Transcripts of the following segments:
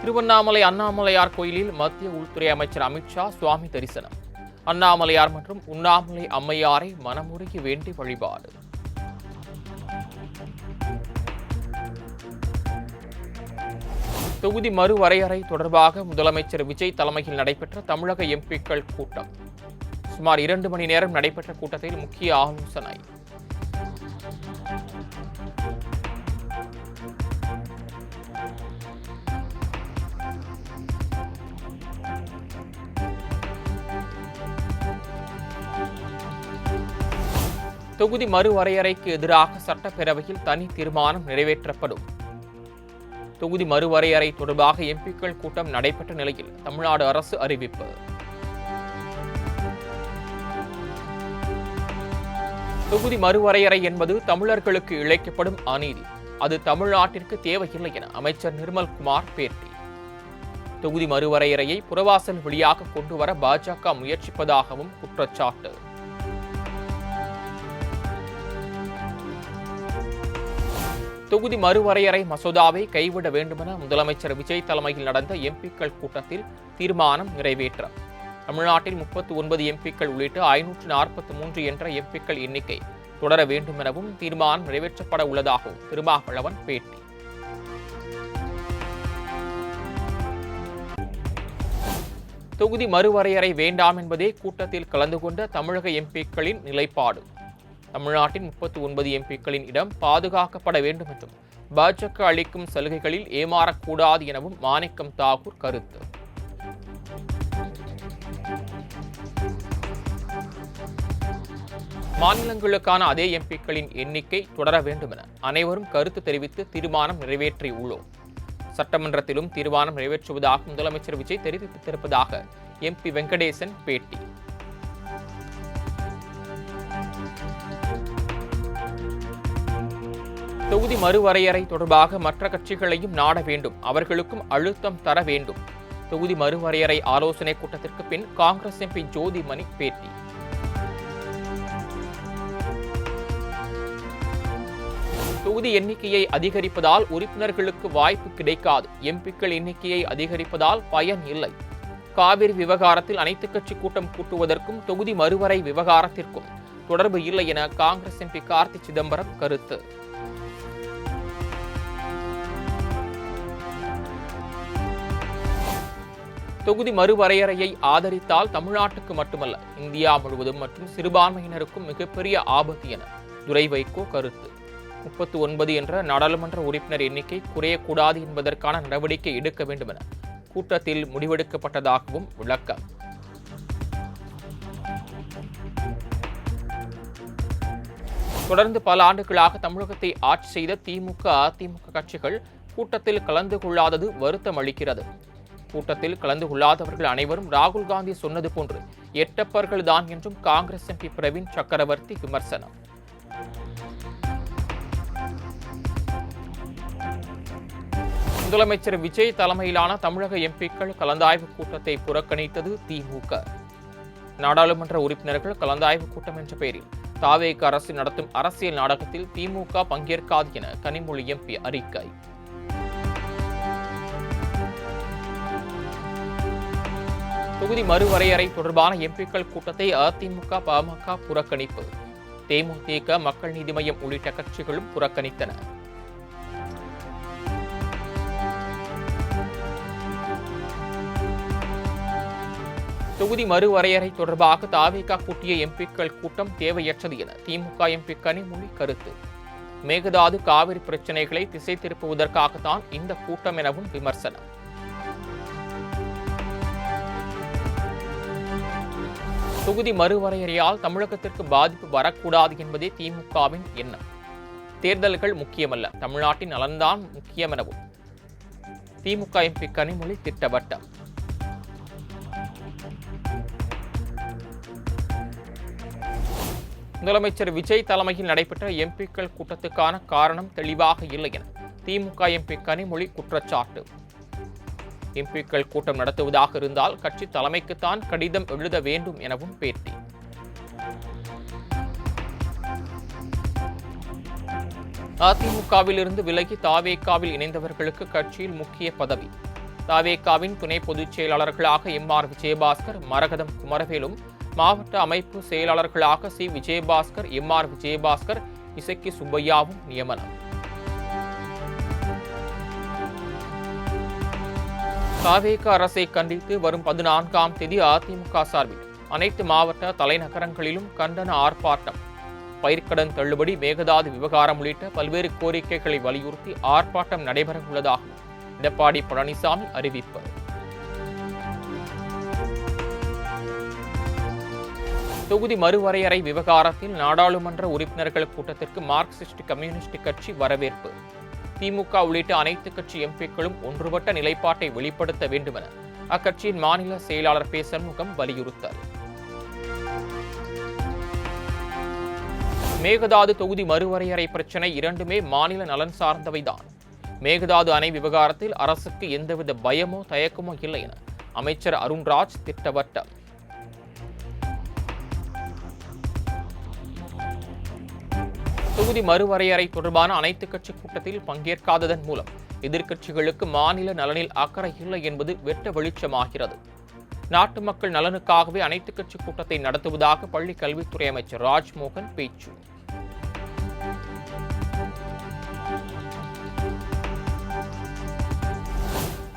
திருவண்ணாமலை அண்ணாமலையார் கோயிலில் மத்திய உள்துறை அமைச்சர் அமித்ஷா சுவாமி தரிசனம். அண்ணாமலையார் மற்றும் உண்ணாமலை அம்மையாரை மனமுருகி வேண்டி வழிபாடு. தொகுதி மறுவரையறை தொடர்பாக முதலமைச்சர் விஜய் தலைமையில் நடைபெற்ற தமிழக எம்பிக்கள் கூட்டம். சுமார் 2 மணி நேரம் நடைபெற்ற கூட்டத்தில் முக்கிய ஆலோசனை. தொகுதி மறுவரையறைக்கு எதிராக சட்டப்பேரவையில் தனி தீர்மானம் நிறைவேற்றப்படும். தொகுதி மறுவரையறை தொடர்பாக எம்பிக்கள் கூட்டம் நடைபெற்ற நிலையில் தமிழ்நாடு அரசு அறிவிப்பு. தொகுதி மறுவரையறை என்பது தமிழர்களுக்கு இழைக்கப்படும் அநீதி. அது தமிழ்நாட்டிற்கு தேவையில்லை என அமைச்சர் நிர்மல்குமார் பேட்டி. தொகுதி மறுவரையறையை புறவாசல் வழியாக கொண்டுவர பாஜக முயற்சிப்பதாகவும் குற்றச்சாட்டு. தொகுதி மறுவரையறை மசோதாவை கைவிட வேண்டுமென முதலமைச்சர் விஜய் தலைமையில் நடந்த எம்பிக்கள் கூட்டத்தில் தீர்மானம் நிறைவேற்றம். தமிழ்நாட்டில் 39 எம்பிக்கள் உள்ளிட்ட 543 என்ற எம்பிக்கள் எண்ணிக்கை தொடர வேண்டும் எனவும் தீர்மானம் நிறைவேற்றப்பட உள்ளதாகவும் திருமாவளவன் பேட்டி. தொகுதி மறுவரையறை வேண்டாம் என்பதே கூட்டத்தில் கலந்து கொண்ட தமிழக எம்பிக்களின் நிலைப்பாடு. தமிழ்நாட்டின் 39 எம்பிக்களின் இடம் பாதுகாக்கப்பட வேண்டும் என்றும் பாஜக அளிக்கும் சலுகைகளில் ஏமாறக்கூடாது எனவும் மாணிக்கம் தாக்கூர் கருத்து. மாநிலங்களுக்கான அதே எம்பிக்களின் எண்ணிக்கை தொடர வேண்டும் என அனைவரும் கருத்து தெரிவித்து தீர்மானம் நிறைவேற்றியுள்ளோம். சட்டமன்றத்திலும் தீர்மானம் நிறைவேற்றுவதாக முதலமைச்சர் விஜய் தெரிவித்திருப்பதாக எம்பி வெங்கடேசன் பேட்டி. தொகுதி மறுவரையறை தொடர்பாக மற்ற கட்சிகளையும் நாட வேண்டும், அவர்களுக்கும் அழுத்தம் தர வேண்டும். தொகுதி மறுவரையறை ஆலோசனை கூட்டத்திற்கு பின் காங்கிரஸ் எம்பி ஜோதிமணி பேட்டி. தொகுதி எண்ணிக்கையை அதிகரிப்பதால் உறுப்பினர்களுக்கு வாய்ப்பு கிடைக்காது. எம்பிக்கள் எண்ணிக்கையை அதிகரிப்பதால் பயன் இல்லை. காவிரி விவகாரத்தில் அனைத்துக் கட்சி கூட்டம் கூட்டுவதற்கும் தொகுதி மறுவரை விவகாரத்திற்கும் தொடர்பு இல்லை என காங்கிரஸ் எம்பி கார்த்தி சிதம்பரம் கருத்து. தொகுதி மறுவரையறையை ஆதரித்தால் தமிழ்நாட்டுக்கு மட்டுமல்ல இந்தியா முழுவதும் மற்றும் சிறுபான்மையினருக்கும் மிகப்பெரிய ஆபத்து என துரை வைகோ கருத்து. 39 என்ற நாடாளுமன்ற உறுப்பினர் எண்ணிக்கை குறையக்கூடாது என்பதற்கான நடவடிக்கை எடுக்க வேண்டும் என கூட்டத்தில் முடிவெடுக்கப்பட்டதாகவும் விளக்கம். தொடர்ந்து பல ஆண்டுகளாக தமிழகத்தை ஆட்சி செய்த திமுக, அதிமுக கட்சிகள் கூட்டத்தில் கலந்து கொள்ளாதது வருத்தம் அளிக்கிறது. கூட்டத்தில் கலந்து கொள்ளாதவர்கள் அனைவரும் ராகுல் காந்தி சொன்னது போன்று எட்டப்பர்கள்தான் என்றும் காங்கிரஸ் எம்பி பிரவீன் சக்கரவர்த்தி விமர்சனம். முதலமைச்சர் விஜய் தலைமையிலான தமிழக எம்பிக்கள் கலந்தாய்வு கூட்டத்தை புறக்கணித்தது திமுக. நாடாளுமன்ற உறுப்பினர்கள் கலந்தாய்வு கூட்டம் என்ற பெயரில் தாவேக அரசு நடத்தும் அரசியல் நாடகத்தில் திமுக பங்கேற்காது என கனிமொழி எம்பி அறிக்கை. தொகுதி மறுவரையறை தொடர்பான எம்பிக்கள் கூட்டத்தை அதிமுக, பாமக புறக்கணிப்பு. தேமுதிக, மக்கள் நீதி மய்யம் உள்ளிட்ட கட்சிகளும் புறக்கணித்தன. தொகுதி மறுவரையறை தொடர்பாக தாவேக கூட்டிய எம்பிக்கள் கூட்டம் தேவையற்றது என திமுக எம்பி கனிமொழி கருத்து. மேகதாது காவிரி பிரச்சினைகளை திசை திருப்புவதற்காகத்தான் இந்த கூட்டம் எனவும் விமர்சனம். தொகுதி மறுவரையறையால் தமிழகத்திற்கு பாதிப்பு வரக்கூடாது என்பதே திமுகவின் எண்ணம். தேர்தல்கள் முக்கியமல்ல, தமிழ்நாட்டின் நலன்தான் முக்கியம் எனவும் திமுக எம்பி கனிமொழி திட்டவட்டம். முதலமைச்சர் விஜய் தலைமையில் நடைபெற்ற எம்பிக்கள் கூட்டத்துக்கான காரணம் தெளிவாக இல்லை என திமுக எம்பி கனிமொழி குற்றச்சாட்டு. எம்பிக்கள் கூட்டம் நடத்துவதாக இருந்தால் கட்சி தலைமைக்குத்தான் கடிதம் எழுத வேண்டும் எனவும் பேட்டி. அதிமுகவில் இருந்து விலகி தாவேகாவில் இணைந்தவர்களுக்கு கட்சியில் முக்கிய பதவி. தவேகாவின் துணை பொதுச் செயலாளர்களாக எம்.ஆர். விஜயபாஸ்கர், மரகதம் குமரவேலும், மாவட்ட அமைப்பு செயலாளர்களாக சி. விஜயபாஸ்கர், எம்.ஆர். விஜயபாஸ்கர், இசக்கி சுப்பையாவும் நியமனம். தவேகா அரசை கண்டித்து வரும் 14ஆம் தேதி அதிமுக சார்பில் அனைத்து மாவட்ட தலைநகரங்களிலும் கண்டன ஆர்ப்பாட்டம். பயிர்க்கடன் தள்ளுபடி, மேகதாது விவகாரம் உள்ளிட்ட பல்வேறு கோரிக்கைகளை வலியுறுத்தி ஆர்ப்பாட்டம் நடைபெற உள்ளதாக எடப்பாடி பழனிசாமி அறிவிப்பு. தொகுதி மறுவரையறை விவகாரத்தில் நாடாளுமன்ற உறுப்பினர்கள் கூட்டத்திற்கு மார்க்சிஸ்ட் கம்யூனிஸ்ட் கட்சி வரவேற்பு. திமுக உள்ளிட்ட அனைத்து கட்சி எம்பிக்களும் ஒன்றுபட்ட நிலைப்பாட்டை வெளிப்படுத்த வேண்டும் என அக்கட்சியின் மாநில செயலாளர் பே. சண்முகம் வலியுறுத்தல். மேகதாது தொகுதி மறுவரையறை பிரச்சினை இரண்டுமே மாநில நலன் சார்ந்தவைதான். மேகதாது அணை விவகாரத்தில் அரசுக்கு எந்தவித பயமோ தயக்கமோ இல்லை என அமைச்சர் அருண்ராஜ் திட்டவட்டம். தொகுதி மறுவரையறை தொடர்பான அனைத்து கட்சி கூட்டத்தில் பங்கேற்காததன் மூலம் எதிர்க்கட்சிகளுக்கு மாநில நலனில் அக்கறை இல்லை என்பது வெட்ட வெளிச்சமாகிறது. நாட்டு மக்கள் நலனுக்காகவே அனைத்து கட்சி கூட்டத்தை நடத்துவதாக பள்ளி கல்வித்துறை அமைச்சர் ராஜ்மோகன் பேச்சு.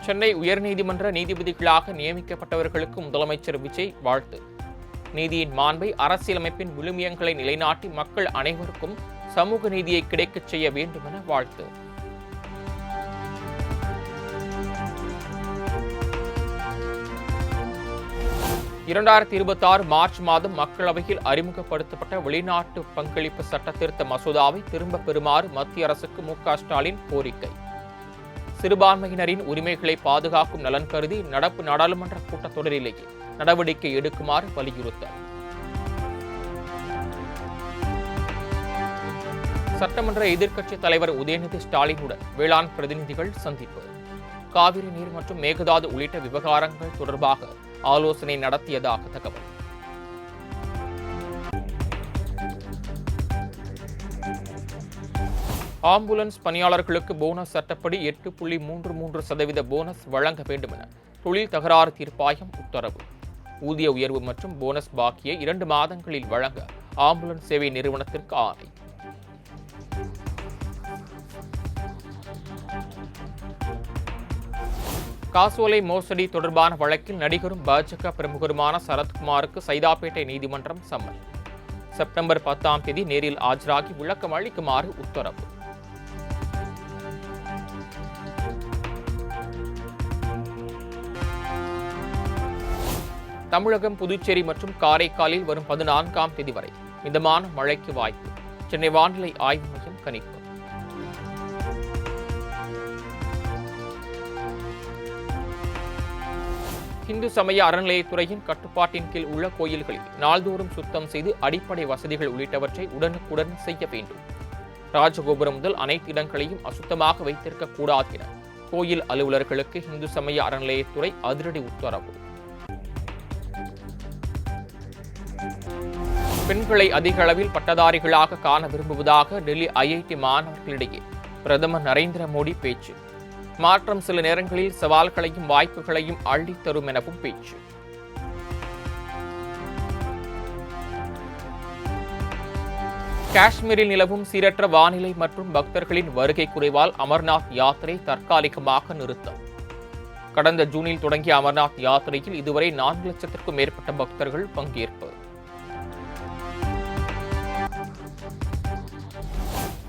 சென்னை உயர்நீதிமன்ற நீதிபதிகளாக நியமிக்கப்பட்டவர்களுக்கு முதலமைச்சர் விஜய் வாழ்த்து. நீதியின் மாண்பை, அரசியலமைப்பின் விழுமியங்களை நிலைநாட்டி மக்கள் அனைவருக்கும் சமூக நீதியை கிடைக்கச் செய்ய வேண்டும் என வாழ்த்து. மார்ச் மாதம் மக்களவையில் அறிமுகப்படுத்தப்பட்ட வெளிநாட்டு பங்களிப்பு சட்ட திருத்த மசோதாவை திரும்ப பெறுமாறு மத்திய அரசுக்கு மு.க. ஸ்டாலின் கோரிக்கை. சிறுபான்மையினரின் உரிமைகளை பாதுகாக்கும் நலன் கருதி நடப்பு நாடாளுமன்ற கூட்டத்தொடரிலேயே நடவடிக்கை எடுக்குமாறு வலியுறுத்தல். சட்டமன்ற எதிர்க்கட்சித் தலைவர் உதயநிதி ஸ்டாலினுடன் வேளாண் பிரதிநிதிகள் சந்திப்பு. காவிரி நீர் மற்றும் மேகதாது உள்ளிட்ட விவகாரங்கள் தொடர்பாக ஆலோசனை நடத்தியதாக தகவல். ஆம்புலன்ஸ் பணியாளர்களுக்கு போனஸ் சட்டப்படி 8.33% போனஸ் வழங்க வேண்டும் என தொழில் தகராறு தீர்ப்பாயம் உத்தரவு. ஊதிய உயர்வு மற்றும் போனஸ் பாக்கியை 2 மாதங்களில் வழங்க ஆம்புலன்ஸ் சேவை நிறுவனத்திற்கு ஆணை. காசோலை மோசடி தொடர்பான வழக்கில் நடிகரும் பாஜக பிரமுகருமான சரத்குமாருக்கு சைதாப்பேட்டை நீதிமன்றம் சம்மன். செப்டம்பர் 10ஆம் தேதி நேரில் ஆஜராகி விளக்கம் அளிக்குமாறு உத்தரவு. தமிழகம், புதுச்சேரி மற்றும் காரைக்காலில் வரும் 14ஆம் தேதி வரை மிதமான மழைக்கு வாய்ப்பு. சென்னை வானிலை ஆய்வு மையம் கணிப்பு. இந்து சமய அறநிலையத்துறையின் கட்டுப்பாட்டின் கீழ் உள்ள கோயில்களில் நாள்தோறும் சுத்தம் செய்து அடிப்படை வசதிகள் உள்ளிட்டவற்றை உடனுக்குடன் செய்ய வேண்டும். ராஜகோபுரம் முதல் அனைத்து இடங்களையும் அசுத்தமாக வைத்திருக்க கூடாது என கோயில் அலுவலர்களுக்கு இந்து சமய அறநிலையத்துறை அதிரடி உத்தரவு. பெண்களை அதிக அளவில் பட்டதாரிகளாக காண விரும்புவதாக டெல்லி ஐஐடி மாணவர்களிடையே பிரதமர் நரேந்திர மோடி பேச்சு. மாற்றம் சில நேரங்களில் சவால்களையும் வாய்ப்புகளையும் அள்ளித் தரும் எனவும் பேச்சு. காஷ்மீரில் நிலவும் சீரற்ற வானிலை மற்றும் பக்தர்களின் வருகை குறைவால் அமர்நாத் யாத்திரை தற்காலிகமாக நிறுத்தம். கடந்த ஜூனில் தொடங்கிய அமர்நாத் யாத்திரையில் இதுவரை 4 லட்சத்திற்கும் மேற்பட்ட பக்தர்கள் பங்கேற்பு.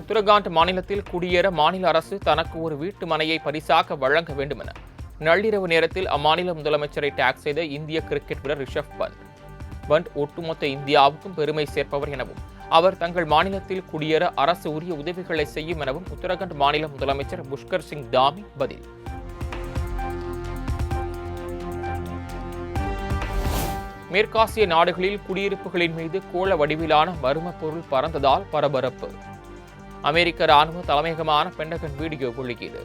உத்தரகாண்ட் மாநிலத்தில் குடியேற மாநில அரசு தனக்கு ஒரு வீட்டு மனையை பரிசாக வழங்க வேண்டும் என நள்ளிரவு நேரத்தில் அம்மாநில முதலமைச்சரை டாக் செய்த இந்திய கிரிக்கெட் வீரர் ரிஷப் பண்ட் ஒட்டுமொத்த இந்தியாவுக்கும் பெருமை சேர்ப்பவர் எனவும் அவர் தங்கள் மாநிலத்தில் குடியேற அரசு உரிய உதவிகளை செய்யும் எனவும் உத்தரகாண்ட் மாநில முதலமைச்சர் புஷ்கர் சிங் தாமி பதில். மேற்காசிய நாடுகளில் குடியிருப்புகளின் மீது கோள வடிவிலான மர்ம பொருள் பறந்ததால் பரபரப்பு. அமெரிக்க ராணுவ தலைமையகமான பென்டகன் வீடியோ வெளியீடு.